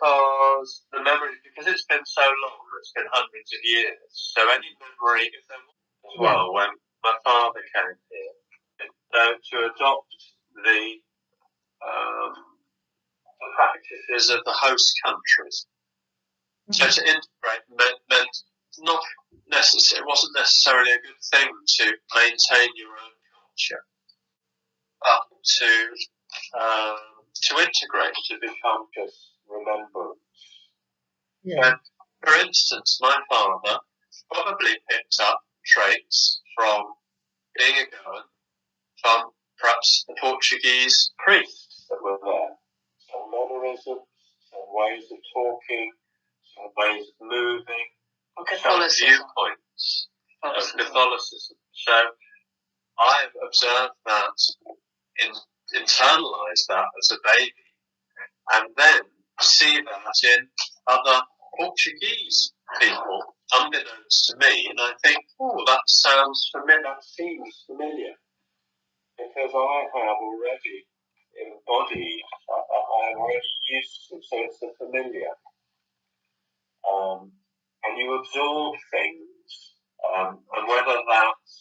because it's been so long, it's been hundreds of years. So any memory, if there was as well, when my father came here, to adopt the practices of the host countries. So to integrate meant not necessarily, it wasn't necessarily a good thing to maintain your own culture, but to integrate, to become just remembrance. Yeah. And for instance, my father probably picked up traits from being a Goan, from perhaps the Portuguese priests that were there. Some mannerisms, some ways of talking, some ways of moving, some viewpoints of Catholicism. So I've observed that, internalized that as a baby, and then see that in other Portuguese people, unbeknownst to me, and I think, that sounds familiar, that seems familiar, because I have already embodied, I'm already used to, so it's a familiar. And you absorb things, and whether that's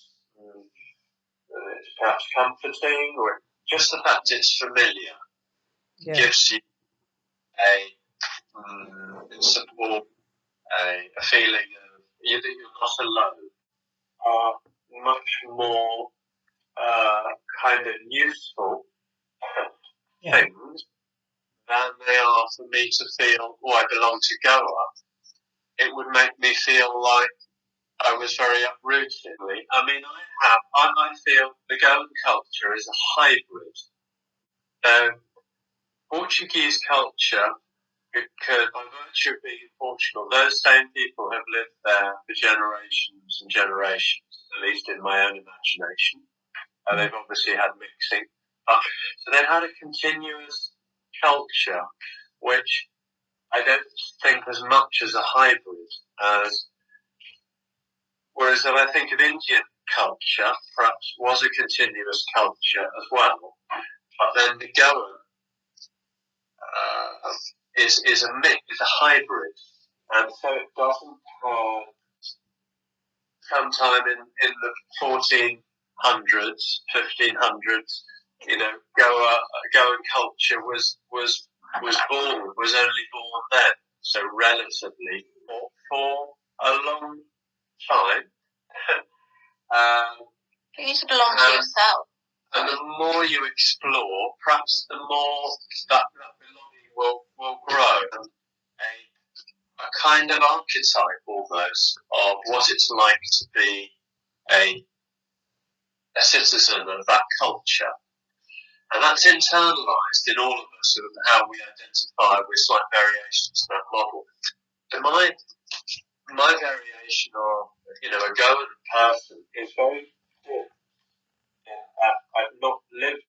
it's perhaps comforting, or just the fact it's familiar gives you support, a feeling of that you're not alone, are much more kind of useful things than they are for me to feel, I belong to Goa. It would make me feel like I was very uprooted. I mean, I feel the Goan culture is a hybrid. Portuguese culture, because by virtue of being in Portugal, those same people have lived there for generations and generations, at least in my own imagination. They've obviously had mixing. So they've had a continuous culture, which I don't think as much as a hybrid as. Whereas if I think of Indian culture, perhaps was a continuous culture as well, but then the Goan is a mix, is a hybrid, and so it doesn't have. Sometime in the 1400s, 1500s, Goan culture was only born then, so relatively for a long time. You used to belong to yourself. And the more you explore, perhaps the more that belonging will grow. A kind of archetype almost of what it's like to be a citizen of that culture. And that's internalized in all of us, of how we identify with slight variations in that model. So my variation of, a Goan person is very clear. I've not lived